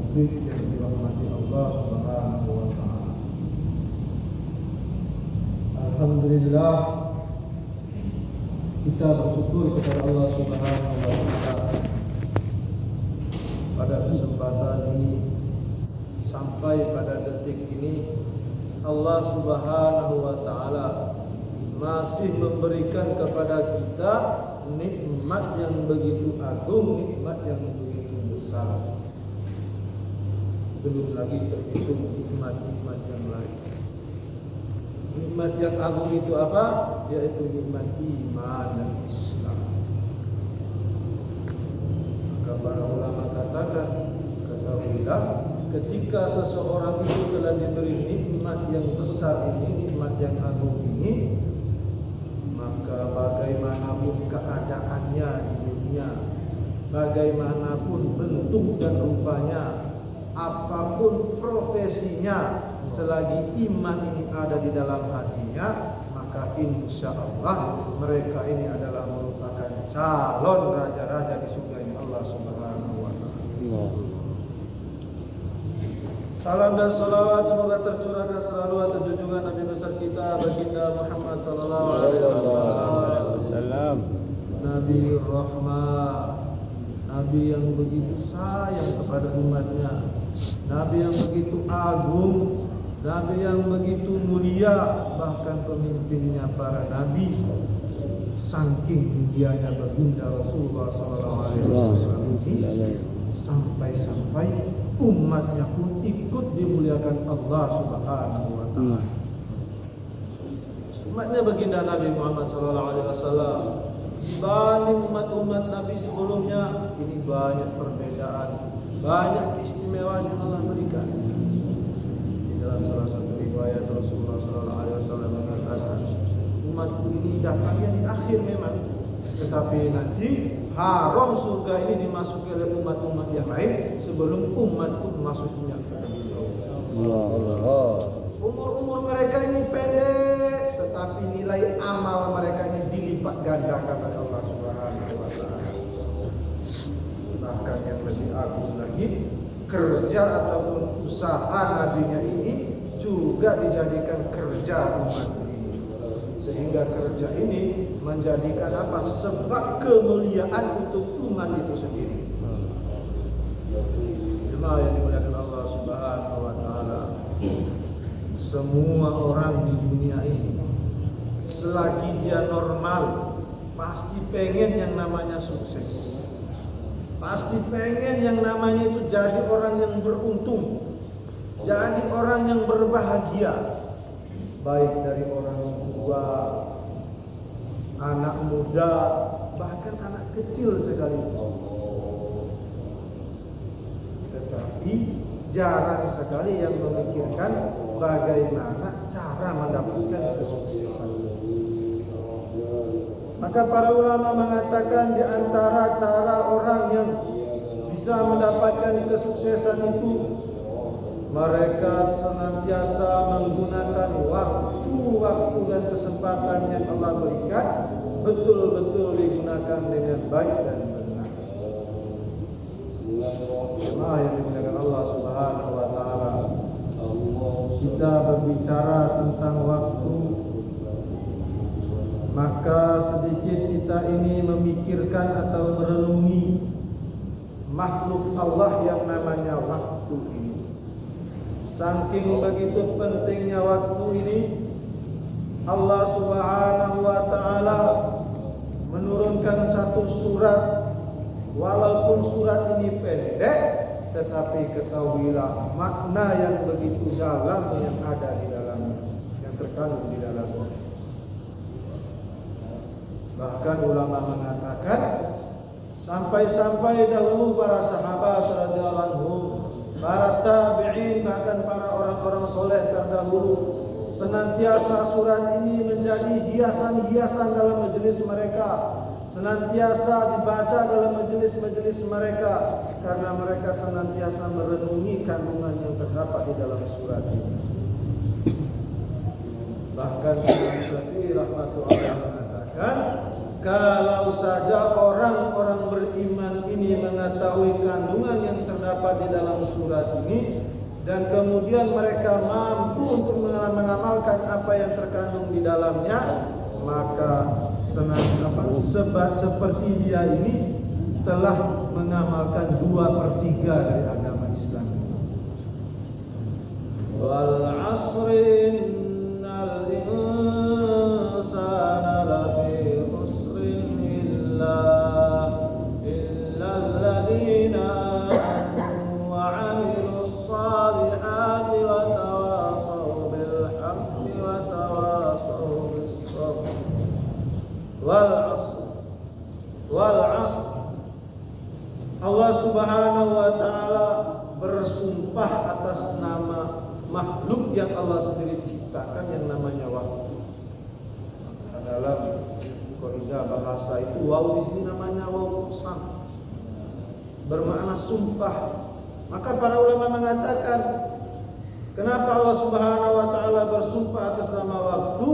taufik yang dirahmati Allah Subhanahu wa taala. Alhamdulillah, kita bersyukur kepada Allah Subhanahu wa taala pada kesempatan ini, sampai pada detik ini Allah Subhanahu wa taala masih memberikan kepada kita nikmat yang begitu agung, nikmat yang begitu besar. Belum lagi terhitung nikmat-nikmat yang lain. Nikmat yang agung itu apa? Yaitu nikmat iman dan Islam. Maka para ulama katakan, ketahuilah, ketika seseorang itu telah diberi nikmat yang besar ini, nikmat yang agung ini, maka bagaimanapun keadaannya di dunia, bagaimanapun bentuk dan rupanya, apapun profesinya, selagi iman ini ada di dalam hatinya, maka insya Allah mereka ini adalah merupakan calon raja-raja di surga ini Allah Subhanahu wa taala. Salam dan salawat semoga tercurahkan selalu atas junjungan Nabi besar kita baginda Muhammad sallallahu alaihi wasallam. Nabi rahmah, Nabi yang begitu sayang kepada umatnya, Nabi yang begitu agung, Nabi yang begitu mulia, bahkan pemimpinnya para nabi. Saking mulianya baginda Rasulullah sallallahu alaihi wasallam ini, sampai-sampai umatnya pun ikut dimuliakan Allah Subhanahu wa taala. Umatnya baginda Nabi Muhammad sallallahu alaihi wasallam dibanding umat-umat Nabi sebelumnya ini banyak perbedaan, banyak keistimewaan yang Allah berikan. Di dalam salah satu riwayat Rasulullah sallallahu alaihi wasallam mengatakan, umatku ini datangnya di akhir memang, tetapi nanti haram surga ini dimasuki oleh umat-umat yang lain sebelum umatku memasukinya terlebih dahulu. Umur mereka ini pendek, tetapi nilai amal mereka ini dilipat gandakan oleh Allah Subhanahu wa taala. Bahkan yang lebih agung lagi, kerja ataupun usaha nabinya ini juga dijadikan kerja umat ini, sehingga kerja ini menjadikan apa? Sebab kemuliaan untuk umat itu sendiri. Jemaah yang dimuliakan Allah Subhanahu wa taala, semua orang di dunia ini selagi dia normal pasti pengen yang namanya sukses. Pasti pengen yang namanya itu jadi orang yang beruntung, jadi orang yang berbahagia, baik dari orang tua, anak muda, bahkan anak kecil sekalipun. Tetapi jarang sekali yang memikirkan bagaimana cara mendapatkan kesuksesan. Maka para ulama mengatakan di antara cara orang yang bisa mendapatkan kesuksesan itu, mereka senantiasa menggunakan waktu dan kesempatan yang Allah berikan betul-betul digunakan dengan baik dan benar. Jemaah yang dimuliakan Allah Subhanahu wa taala, kita berbicara tentang waktu, maka sedikit kita ini memikirkan atau merenungi makhluk Allah yang namanya waktu ini. Saking begitu pentingnya waktu ini, Allah Subhanahu wa taala menurunkan satu surat. Walaupun surat ini pendek, tetapi ketahuilah makna yang begitu dalam yang ada di dalamnya, yang terkandung di dalamnya. Bahkan ulama mengatakan, sampai-sampai dahulu para sahabat radhiyallahu anhum, para tabi'in, bahkan para orang-orang soleh terdahulu, senantiasa surat ini menjadi hiasan-hiasan dalam majelis mereka, senantiasa dibaca dalam majelis-majelis mereka, karena mereka senantiasa merenungi kandungan yang terdapat di dalam surat ini. Bahkan Imam Syafi'i rahmatullah mengatakan, kalau saja orang-orang beriman ini mengetahui kandungan yang terdapat terdapat di dalam surat ini, dan kemudian mereka mampu untuk mengamalkan apa yang terkandung di dalamnya, maka seperti dia ini telah mengamalkan 2/3 dari agama Islam. Wal 'asri innal insana lafi khusrin illa alladziina amanu wa 'amilus shalihati wa tawassaw bil haqqi wa tawassaw bis sabr. Wal 'asr, Allah Subhanahu wa taala bersumpah atas nama makhluk yang Allah sendiri ciptakan yang namanya waktu. Maka dalam kaidah bahasa itu waw di sini namanya waw qasam, bermakna sumpah. Maka para ulama mengatakan, kenapa Allah Subhanahu wa taala bersumpah atas nama waktu?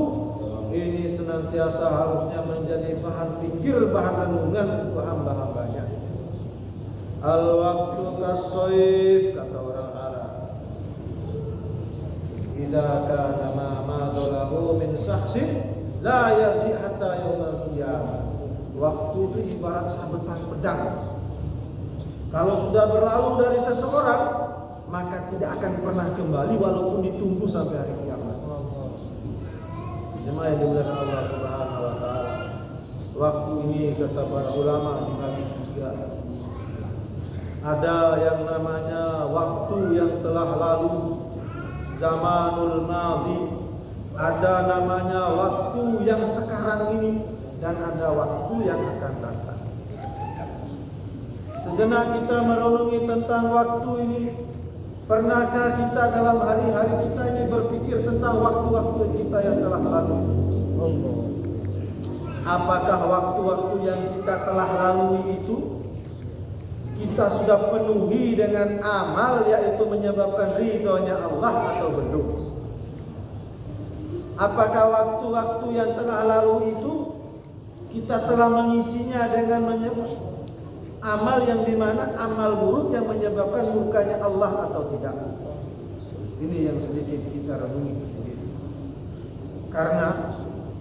Ini senantiasa harusnya menjadi bahan fikir, bahan renungan untuk hamba-hambanya. Al-waktu kas-sayf, kata orang Arab. Idza kana ma madhalahu min syakhsin la yarji hatta yaumil qiyamah. Waktu itu ibarat sabetan pedang. Kalau sudah berlalu dari seseorang, maka tidak akan pernah kembali walaupun ditunggu sampai hari kiamat. Jemaah yang dimuliakan Allah Subhanahu wa taala. Waktu ini kata para ulama dibagi 3. Ada yang namanya waktu yang telah lalu, zamanul madhi. Ada namanya waktu yang sekarang ini, dan ada waktu yang akan datang. Sejenak kita merenungi tentang waktu ini. Pernahkah kita dalam hari-hari kita ini berpikir tentang waktu-waktu kita yang telah lalu? Apakah waktu-waktu yang kita telah lalui itu kita sudah penuhi dengan amal, yaitu menyebabkan ridhonya Allah, atau belum? Apakah waktu-waktu yang telah lalu itu kita telah mengisinya dengan amal yang dimana amal buruk yang menyebabkan murkanya Allah, atau tidak? Ini yang sedikit kita renungi. Karena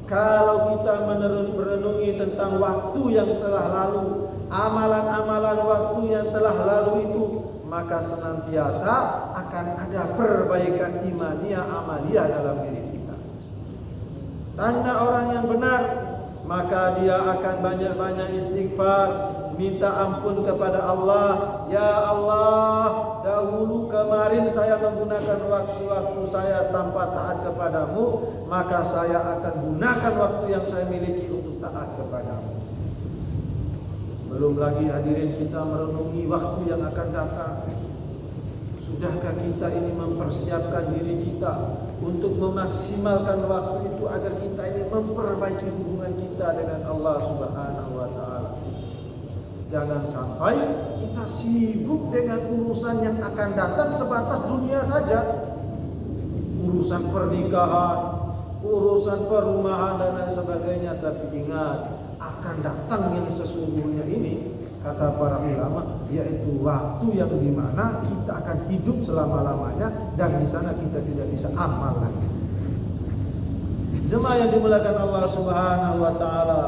kalau kita merenungi tentang waktu yang telah lalu, amalan-amalan waktu yang telah lalu itu, maka senantiasa akan ada perbaikan imaniyah, amaliyah dalam diri kita. Tanda orang yang benar, maka dia akan banyak-banyak istighfar, minta ampun kepada Allah. Ya Allah, dahulu kemarin saya menggunakan waktu-waktu saya tanpa taat kepadamu, maka saya akan gunakan waktu yang saya miliki untuk taat kepadamu. Belum lagi hadirin kita merenungi waktu yang akan datang. Sudahkah kita ini mempersiapkan diri kita untuk memaksimalkan waktu itu agar kita ini memperbaiki hubungan kita dengan Allah Subhanahu wa taala? Jangan sampai kita sibuk dengan urusan yang akan datang sebatas dunia saja. Urusan pernikahan, urusan perumahan dan lain sebagainya, tapi ingat, akan datang yang sesungguhnya ini, kata para ulama, yaitu waktu yang dimana kita akan hidup selama-lamanya, dan di sana kita tidak bisa amal lagi. Jemaah yang dimuliakan Allah Subhanahu wa taala,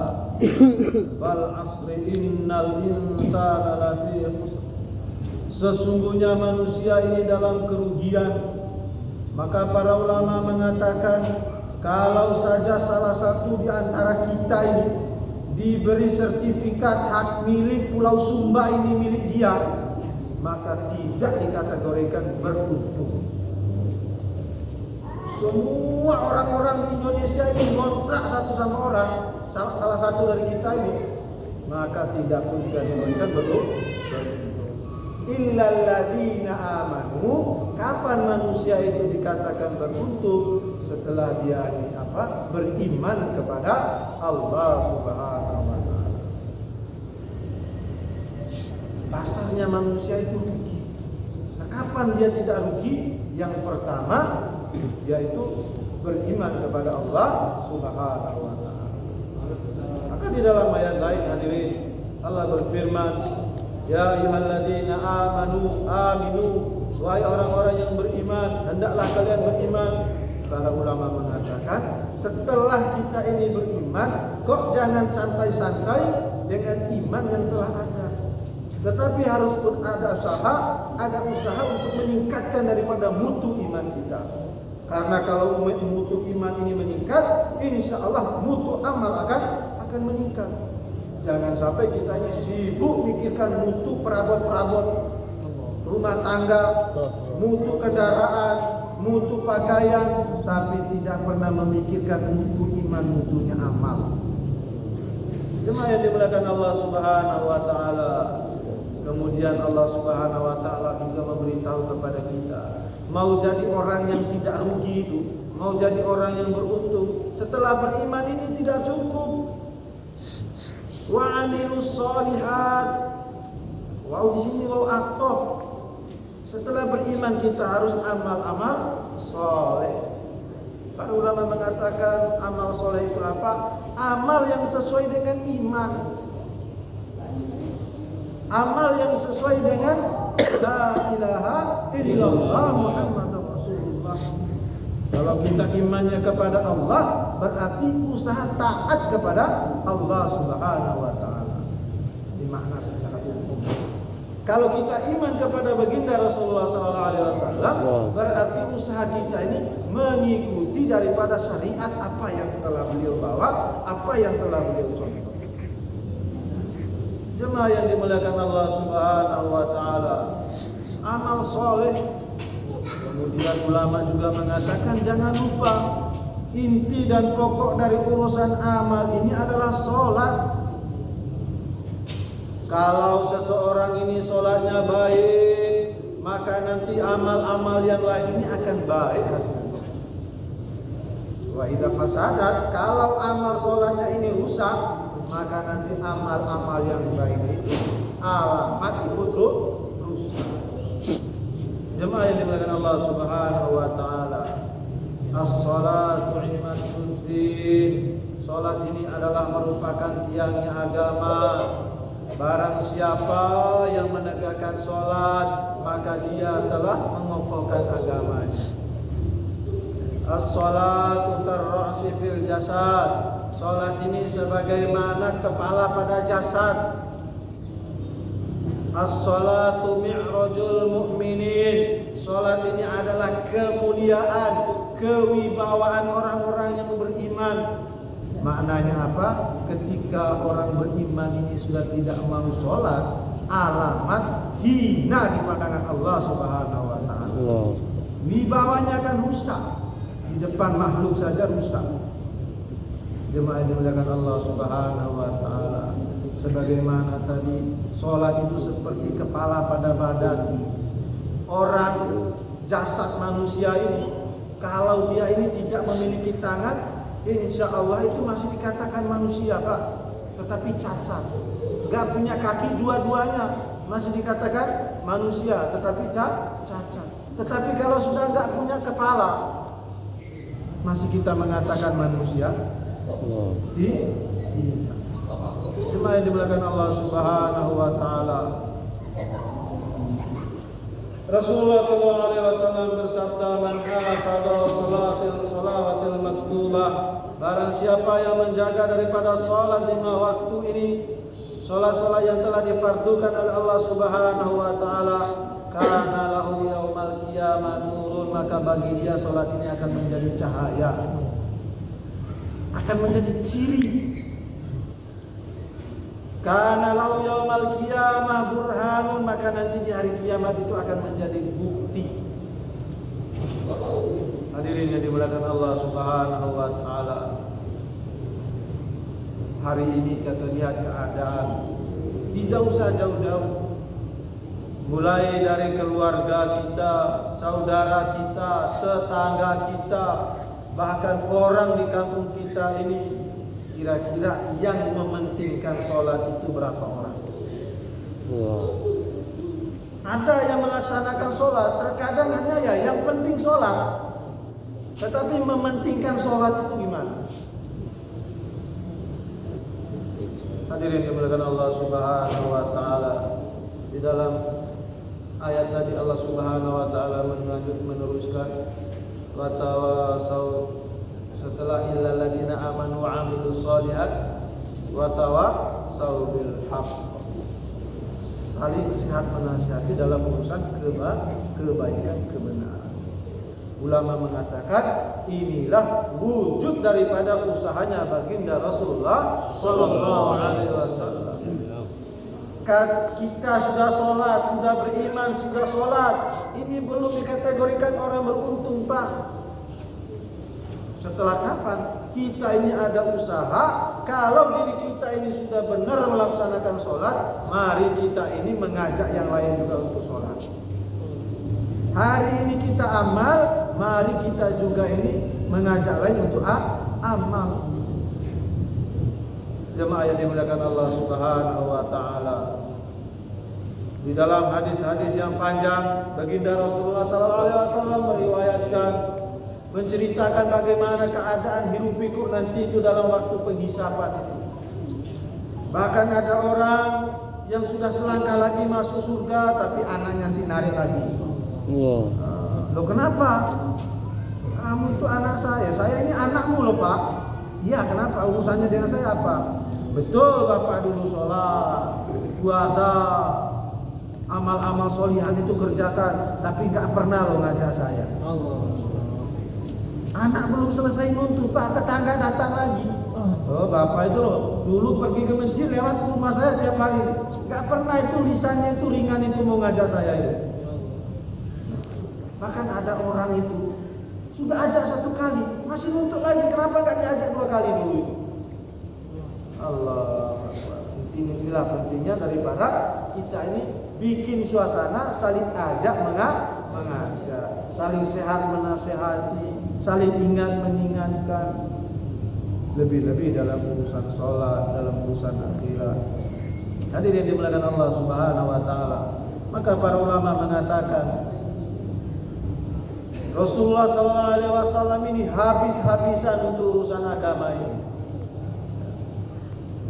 wal asri innal insana lafi khusr. Sesungguhnya manusia ini dalam kerugian. Maka para ulama mengatakan, kalau saja salah satu di antara kita ini diberi sertifikat hak milik Pulau Sumba ini milik dia, maka tidak dikategorikan beruntung. Semua orang-orang di Indonesia ini ngontrak satu sama orang, salah satu dari kita ini, maka tidak pun dikategorikan beruntung. Illal ladzina amanu. Kapan manusia itu dikatakan beruntung? Setelah dia beriman kepada Allah Subhanahu wa taala. Pasarnya manusia itu rugi. Nah, kapan dia tidak rugi? Yang pertama yaitu beriman kepada Allah Subhanahu wa taala. Maka di dalam ayat lain hadirin, Allah berfirman, Ya ayyuhalladzina aminu, wahai orang-orang yang beriman, hendaklah kalian beriman. Para ulama mengatakan, setelah kita ini beriman, kok jangan santai-santai dengan iman yang telah ada. Tetapi harus ada usaha untuk meningkatkan daripada mutu iman kita. Karena kalau mutu iman ini meningkat, insya Allah mutu amal akan meningkat. Jangan sampai kita ini sibuk mikirkan mutu perabot-perabot rumah tangga, mutu kendaraan, mutu pakaian, tapi tidak pernah memikirkan mutu iman, mutunya amal. Jemaah yang dimuliakan Allah Subhanahu wa taala. Kemudian Allah Subhanahu wa taala juga memberitahu kepada kita, mau jadi orang yang tidak rugi itu, mau jadi orang yang beruntung, setelah beriman ini tidak cukup. Wa 'amilus sholihat. Wow, di sini wow atof. Setelah beriman kita harus amal-amal soleh. Para ulama mengatakan amal soleh itu apa? Amal yang sesuai dengan iman. Amal yang sesuai dengan la ilaha illallah Muhammadur Rasulullah. Kalau kita imannya kepada Allah, berarti usaha taat kepada Allah Subhanahu wa taala. Ini makna secara umum. Kalau kita iman kepada baginda Rasulullah SAW, berarti usaha kita ini mengikuti daripada syariat apa yang telah beliau bawa, apa yang telah beliau contoh. Jemaah yang dimuliakan Allah Subhanahu wa taala, amal soleh. Kemudian ulama juga mengatakan jangan lupa inti dan pokok dari urusan amal ini adalah sholat. Kalau seseorang ini sholatnya baik, maka nanti amal-amal yang lain ini akan baik hasilnya. Wa idza fasadat, kalau amal sholatnya ini rusak, maka nanti amal-amal yang baik itu alamat ikut rusak. Jemaah yang dimuliakan Allah Subhanahu wa taala, as-salatu imaduddin. Salat ini adalah merupakan tiangnya agama. Barang siapa yang menegakkan salat, maka dia telah mengokohkan agamanya. As-salatu karra'si fil jasad. Salat ini sebagaimana kepala pada jasad. As-salatu mi'rajul mu'minin. Salat ini adalah kemuliaan, kewibawaan orang-orang yang beriman. Maknanya apa? Ketika orang beriman ini sudah tidak mau salat, alamat hina di pandangan Allah Subhanahu wa taala. Wibawanya akan rusak. Di depan makhluk saja rusak. Jemaah yang dimuliakan Allah Subhanahu wa taala. Sebagaimana tadi, sholat itu seperti kepala pada badan. Orang jasad manusia ini, kalau dia ini tidak memiliki tangan, insya Allah itu masih dikatakan manusia, Pak. Tetapi cacat, gak punya kaki dua-duanya, masih dikatakan manusia, tetapi cacat. Tetapi kalau sudah gak punya kepala, masih kita mengatakan manusia? Tidak. Jemaah yang dimuliakan Allah Subhanahu wa taala. Rasulullah sallallahu alaihi wasallam bersabda, "Man hafadha salawatil maktubah." Barang siapa yang menjaga daripada salat 5 waktu ini, salat-salat yang telah difardukan oleh Allah Subhanahu wa taala, kana lahu yaumal qiyamah nurun, maka bagi dia salat ini akan menjadi cahaya. Akan menjadi ciri. Karena lau yaumal qiyamah burhanun, maka nanti di hari kiamat itu akan menjadi bukti. Hadirin yang dimuliakan Allah Subhanahu wa taala. Hari ini kita lihat keadaan, tidak usah jauh-jauh. Mulai dari keluarga kita, saudara kita, tetangga kita, bahkan orang di kampung kita ini, kira-kira yang mementingkan sholat itu berapa orang? Ada yang melaksanakan sholat, terkadang hanya yang penting sholat, tetapi mementingkan sholat itu gimana? Hadirin yang dimuliakan Allah Subhanahu wa taala. Di dalam ayat tadi Allah Subhanahu wa taala meneruskan wa tawasau, setelah illal ladzina amanu wa amilus shalihat wa tawasau bil haqq, saling sehat menasihati dalam urusan kebaikan kebenaran. Ulama mengatakan inilah wujud daripada usahanya baginda Rasulullah sallallahu alaihi wasallam. Kita sudah sholat, sudah beriman, sudah sholat, ini belum dikategorikan orang beruntung, Pak. Setelah kapan kita ini ada usaha? Kalau diri kita ini sudah benar melaksanakan sholat, mari kita ini mengajak yang lain juga untuk sholat. Hari ini kita amal, mari kita juga ini mengajak lain untuk amal. Jemaah yang dimuliakan Allah Subhanahu wa taala. Di dalam hadis-hadis yang panjang, baginda Rasulullah sallallahu alaihi wasallam meriwayatkan, menceritakan bagaimana keadaan hirup pikuk nanti itu dalam waktu penghisapan itu. Bahkan ada orang yang sudah selangkah lagi masuk surga, tapi anaknya nanti narik lagi. Loh kenapa? Kamu itu anak saya ini anakmu loh Pak. Iya, kenapa? Urusannya dengan saya apa? Betul Bapak dulu sholat, puasa, amal-amal solihan itu kerjakan, tapi gak pernah lo ngajak saya. Anak belum selesai nuntut Pak, tetangga datang lagi. Oh Bapak itu loh, dulu pergi ke masjid lewat rumah saya tiap hari, gak pernah itu lisannya itu ringan itu mau ngajak saya itu. Bahkan ada orang itu sudah ajak satu kali, masih nuntut lagi, kenapa gak diajak 2 kali dulu itu? Allah, inilah pentingnya daripada kita ini bikin suasana saling ajak mengajak, saling sehat menasehati, saling ingat mengingatkan, lebih-lebih dalam urusan sholat, dalam urusan akhirat. Hadirin dimuliakan Allah Subhanahu wa taala. Maka para ulama mengatakan Rasulullah SAW ini habis-habisan untuk urusan agama ini.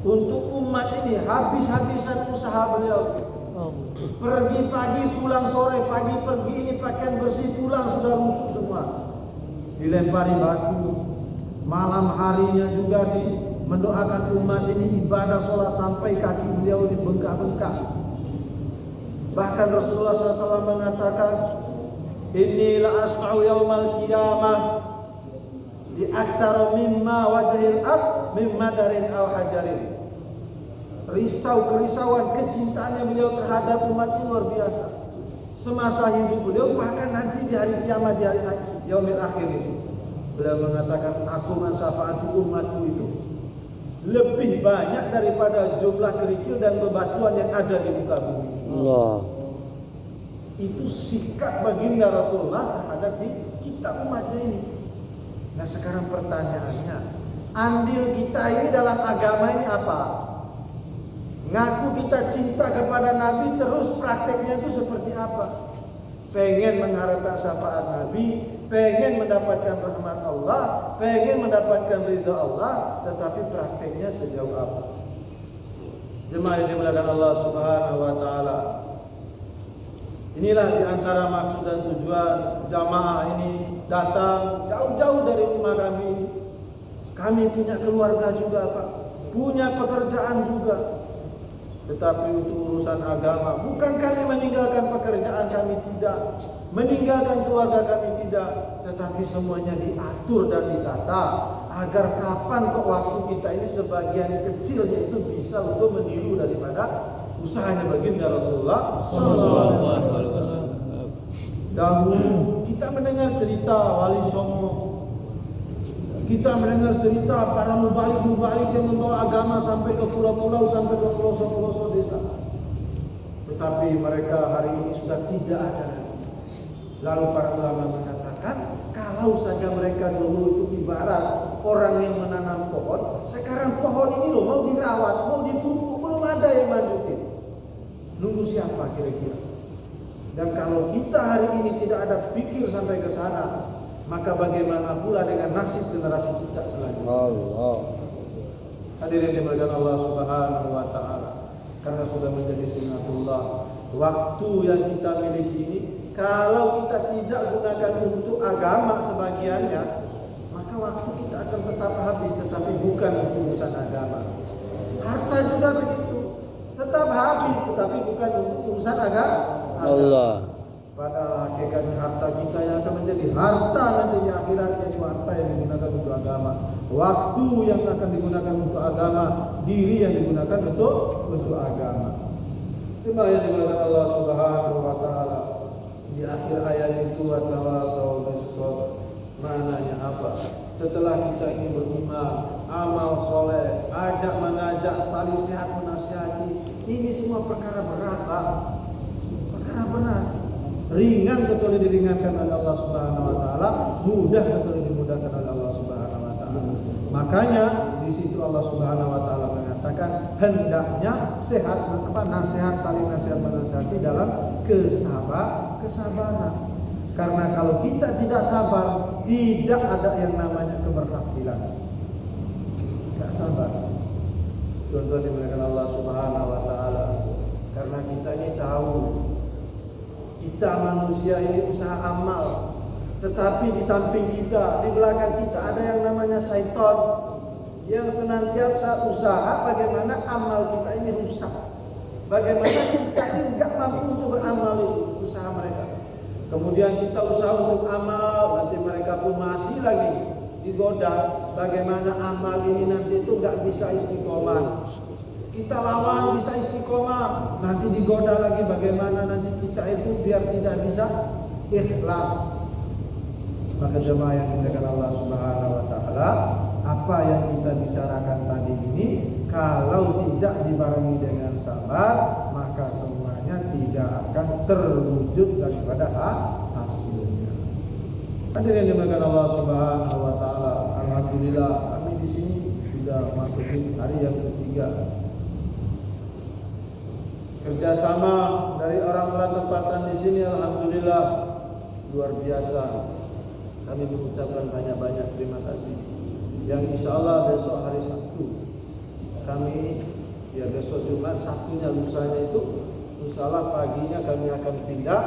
Untuk umat ini habis-habisan usaha beliau. Pergi pagi pulang sore, pagi pergi ini pakaian bersih, pulang sudah rusuh semua. Dilempari batu. Malam harinya juga mendoakan umat ini ibadah sholat sampai kaki beliau ini bengkak-bengkak. Bahkan Rasulullah SAW mengatakan, inni la asma'u yaumal qiyamah li aktsara mimma wajhil ab mimma darin aw hajarin. Kerisauan kecintaannya beliau terhadap umat ini luar biasa. Semasa hidup beliau, bahkan nanti di hari kiamat, di hari yaumil akhir itu, beliau mengatakan, aku mensyafaati umatku itu lebih banyak daripada jumlah kerikil dan bebatuan yang ada di muka bumi. Allah. Itu sikap baginda Rasulullah terhadap kita umatnya ini. Nah sekarang pertanyaannya, andil kita ini dalam agama ini apa? Ngaku kita cinta kepada Nabi, terus prakteknya itu seperti apa? Pengen mengharapkan syafaat Nabi, pengen mendapatkan rahmat Allah, pengen mendapatkan ridha Allah, tetapi prakteknya sejauh apa? Jemaah yang dimuliakan Allah Subhanahu wa taala. Inilah diantara maksud dan tujuan jamaah ini datang jauh-jauh dari rumah kami. Kami punya keluarga juga Pak, punya pekerjaan juga. Tetapi untuk urusan agama, bukan kami meninggalkan pekerjaan kami, tidak, meninggalkan keluarga kami, tidak, tetapi semuanya diatur dan ditata agar kapan kok waktu kita ini sebagian kecilnya itu bisa untuk meniru daripada usahanya baginda Rasulullah sallallahu alaihi wasallam. Dahulu kita mendengar cerita Wali Songo, kita mendengar cerita para mubalik yang membawa agama sampai ke pulau-pulau, sampai ke pelosok-pelosok desa. Tetapi mereka hari ini sudah tidak ada lagi. Lalu para ulama mengatakan, kalau saja mereka dulu itu ibarat orang yang menanam pohon, sekarang pohon ini loh mau dirawat, mau dipupuk, belum ada yang lanjutin. Nunggu siapa kira-kira? Dan kalau kita hari ini tidak ada pikir sampai ke sana, maka bagaimana pula dengan nasib generasi kita selanjutnya? Allah. Hadirin dimuliakan Allah Subhanahu wa taala. Karena sudah menjadi sunnatullah, waktu yang kita miliki ini, kalau kita tidak gunakan untuk agama sebagiannya, maka waktu kita akan tetap habis, tetapi bukan untuk urusan agama. Harta juga begitu, tetap habis, tetapi bukan untuk urusan agama. Allah. Padahal hakikatnya harta kita yang akan menjadi harta nanti di akhiratnya itu harta yang digunakan untuk agama. Waktu yang akan digunakan untuk agama, diri yang digunakan untuk agama. Itulah yang dimaksud Allah Subhanahu wa taala di akhir ayat itu, watawasau bis-sabr. Mananya apa? Setelah kita ini beriman, amal soleh, ajak mengajak, saling sehat menasihati, ini semua perkara berat, Pak. Perkara berat. Ringan kecuali diringankan oleh Allah Subhanahu wa taala, mudah kecuali dimudahkan oleh Allah Subhanahu wa taala. Makanya di situ Allah Subhanahu wa taala mengatakan hendaknya sehat nasihat, saling nasihat menasihati dalam kesabaran. Karena kalau kita tidak sabar, tidak ada yang namanya keberhasilan. Tidak sabar. Tuan-tuan dimuliakan Allah Subhanahu wa taala. Karena kita ini tahu kita manusia ini usaha amal, tetapi di samping kita, di belakang kita ada yang namanya syaitan yang senantiasa usaha bagaimana amal kita ini rusak, bagaimana kita ini enggak mampu untuk beramal, itu usaha mereka. Kemudian kita usaha untuk amal, nanti mereka pun masih lagi digoda bagaimana amal ini nanti itu enggak bisa istiqomah. Kita lawan bisa istiqomah, nanti digoda lagi bagaimana nanti kita itu biar tidak bisa ikhlas. Maka jemaah yang dimuliakan Allah Subhanahu wa taala, apa yang kita bicarakan tadi ini kalau tidak dibarengi dengan sabar, maka semuanya tidak akan terwujud daripada hasilnya. Hadirin dimuliakan Allah Subhanahu wa taala, alhamdulillah kami di sini sudah masukin hari yang ketiga. Kerjasama dari orang-orang tempatan di sini, alhamdulillah luar biasa. Kami mengucapkan banyak-banyak terima kasih. Yang insya Allah besok hari Sabtu kami ini, ya besok Jumat, Sabtunya lusanya itu, insya Allah paginya kami akan pindah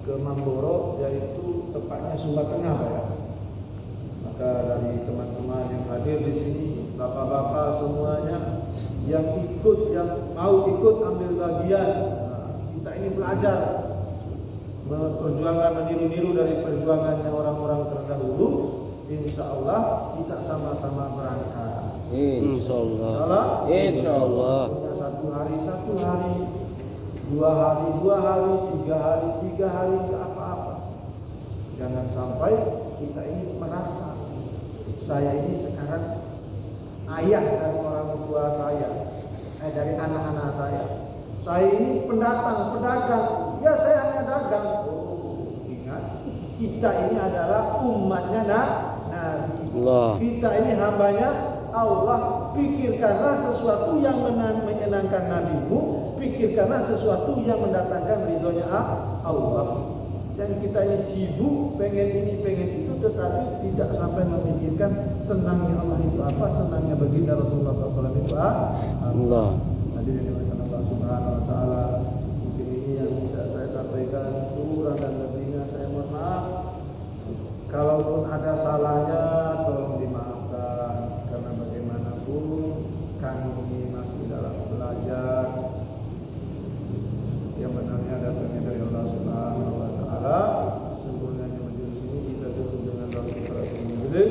ke Mamboro, yaitu tepatnya Sumba Tengah, Pak ya. Maka dari teman-teman yang hadir di sini, bapak-bapak semuanya yang ikut, yang mau ikut ambil bagian, kita ini belajar perjuangan, meniru-niru dari perjuangannya orang-orang terdahulu. Insya Allah kita sama-sama berangkat. Insya Allah. Insya Allah. Punya satu hari, 2 hari, 3 hari ke apa-apa. Jangan sampai kita ini merasa saya ini sekarang ayah dari orang tua saya, dari anak-anak saya. Saya ini pendatang, pedagang. Ya saya hanya dagang. Oh, ingat, kita ini adalah umatnya Nabi. Kita ini hambanya Allah. Pikirkanlah sesuatu yang menyenangkan Nabimu. Pikirkanlah sesuatu yang mendatangkan ridhonya Allah. Jangan kita ini sibuk pengen ini pengen itu, tetapi tidak sampai memikirkan senangnya Allah itu apa, senangnya baginda Rasulullah SAW itu Allah. Hadirin yang Allah Subhanahu wa taala, mungkin ini yang bisa saya sampaikan, kurang dan lebihnya saya mohon maaf. Kalaupun ada salahnya tolong dimaafkan, karena bagaimanapun kami ini masih dalam belajar. Yang benarnya datangnya dari Allah Subhanahu wa taala. Sempurnanya majelis ini kita tutup dengan doa kepada majelis.